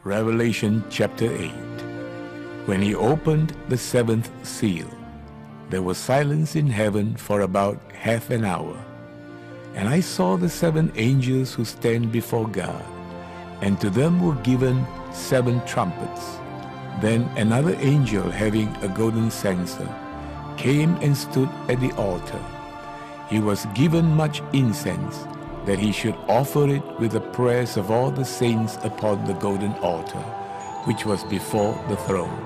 Revelation chapter 8. When he opened the seventh seal, there was silence in heaven for about half an hour. And I saw the seven angels who stand before God, and to them were given seven trumpets. Then another angel having a golden censer came and stood at the altar. He was given much incense, that he should offer it with the prayers of all the saints upon the golden altar, which was before the throne.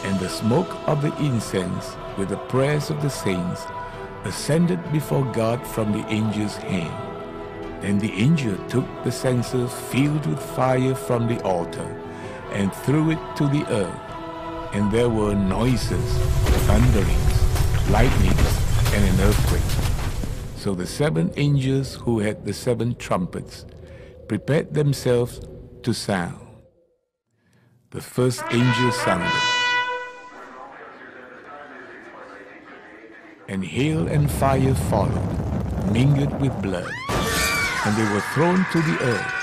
And the smoke of the incense with the prayers of the saints ascended before God from the angel's hand. Then the angel took the censer filled with fire from the altar and threw it to the earth. And there were noises, thunderings, lightnings, and an earthquake. So the seven angels who had the seven trumpets prepared themselves to sound. The first angel sounded, and hail and fire followed, mingled with blood, and they were thrown to the earth.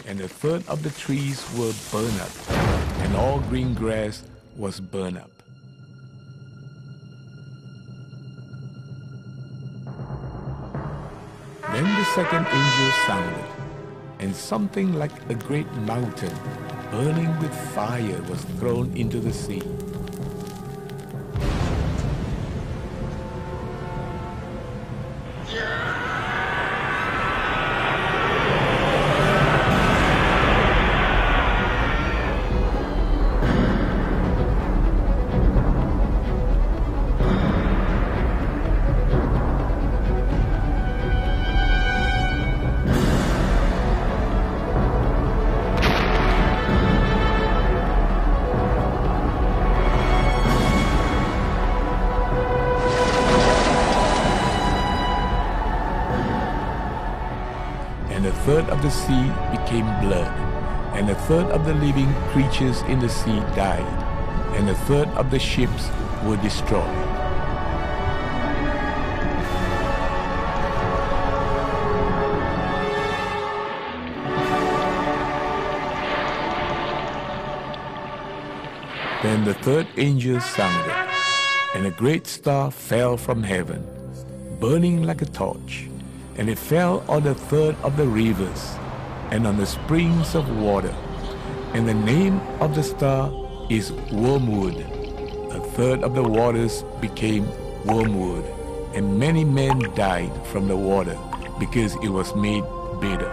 And a third of the trees were burned up, and all green grass was burned up. Then the second angel sounded, and something like a great mountain, burning with fire, was thrown into the sea. And a third of the sea became blood, and a third of the living creatures in the sea died, and a third of the ships were destroyed. Then the third angel sounded, and a great star fell from heaven, burning like a torch. And it fell on a third of the rivers and on the springs of water. And the name of the star is Wormwood. A third of the waters became wormwood, and many men died from the water because it was made bitter.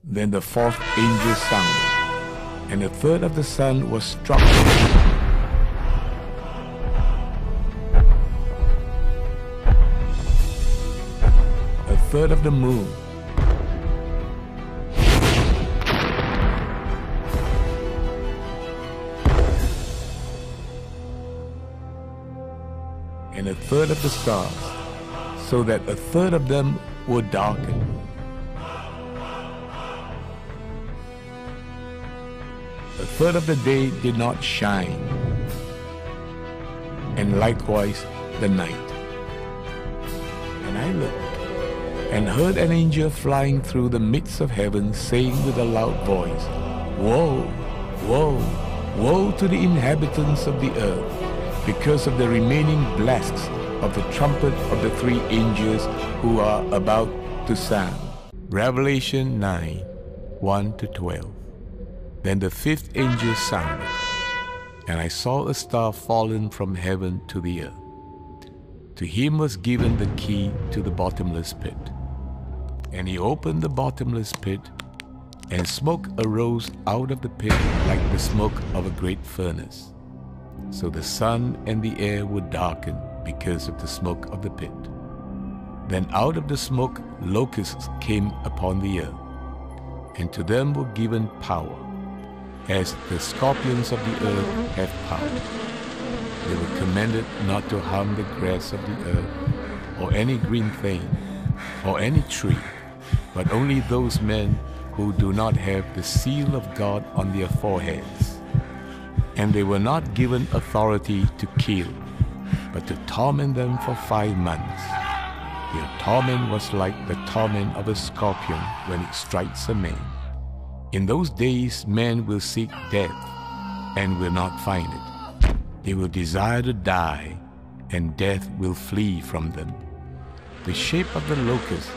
Then the fourth angel sounded, and a third of the sun was struck, a third of the moon, and a third of the stars, so that a third of them were darkened. A third of the day did not shine, and likewise the night. And I looked, and heard an angel flying through the midst of heaven, saying with a loud voice, Woe, woe, woe to the inhabitants of the earth, because of the remaining blasts of the trumpet of the three angels who are about to sound. Revelation 9, 1-12. Then the fifth angel sounded, and I saw a star fallen from heaven to the earth. To him was given the key to the bottomless pit. And he opened the bottomless pit, and smoke arose out of the pit like the smoke of a great furnace. So the sun and the air were darkened because of the smoke of the pit. Then out of the smoke locusts came upon the earth, and to them were given power, as the scorpions of the earth have power. They were commanded not to harm the grass of the earth, or any green thing, or any tree, but only those men who do not have the seal of God on their foreheads. And they were not given authority to kill, but to torment them for 5 months. Their torment was like the torment of a scorpion when it strikes a man. In those days men will seek death and will not find it. They will desire to die, and death will flee from them. The shape of the locust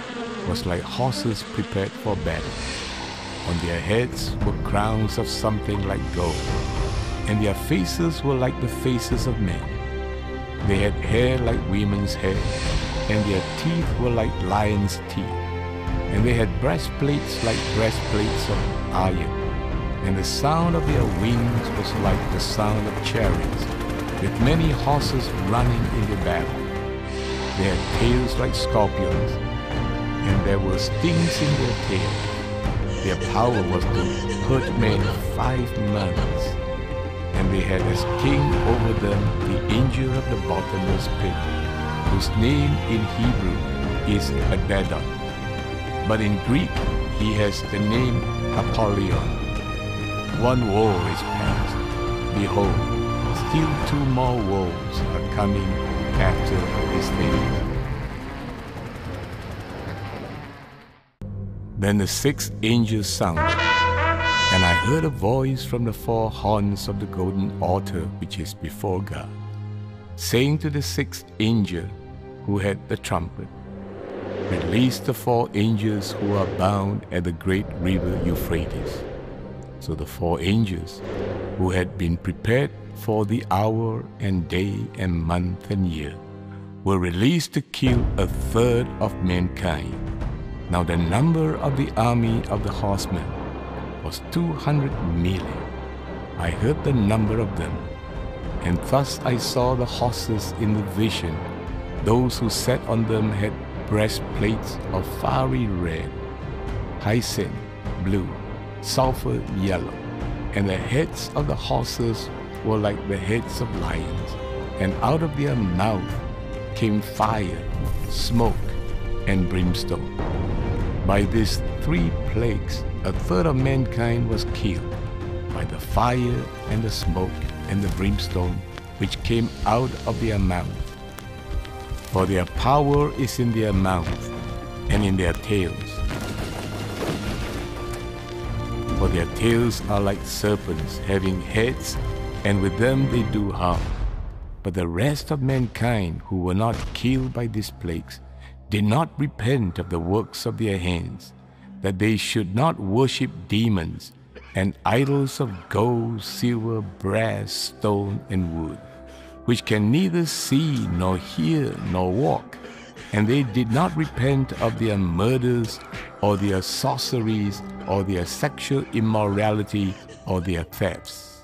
was like horses prepared for battle. On their heads were crowns of something like gold, and their faces were like the faces of men. They had hair like women's hair, and their teeth were like lions' teeth. And they had breastplates like breastplates of iron, and the sound of their wings was like the sound of chariots, with many horses running in the battle. They had tails like scorpions, and there were stings in their tails. Their power was to hurt men 5 months, and they had as king over them the angel of the bottomless pit, whose name in Hebrew is Abaddon, but in Greek he has the name Apollyon. One woe is past. Behold, still 2 more woes are coming after this thing. Then the 6th angel sounded, and I heard a voice from the 4 horns of the golden altar which is before God, saying to the 6th angel who had the trumpet, "Release the 4 angels who are bound at the great river Euphrates." So the 4 angels who had been prepared for the hour and day and month and year were released to kill 1/3 of mankind. Now the number of the army of the horsemen was 200 million. I heard the number of them, and thus I saw the horses in the vision. Those who sat on them had breastplates of fiery red, hyacinth blue, sulfur yellow, and the heads of the horses were like the heads of lions, and out of their mouth came fire, smoke, and brimstone. By these 3 plagues, 1/3 of mankind was killed, by the fire and the smoke and the brimstone which came out of their mouth. For their power is in their mouth and in their tails. For their tails are like serpents having heads, and with them they do harm. But the rest of mankind who were not killed by these plagues did not repent of the works of their hands, that they should not worship demons and idols of gold, silver, brass, stone, and wood, which can neither see nor hear nor walk. And they did not repent of their murders, or their sorceries, or their sexual immorality, or their thefts.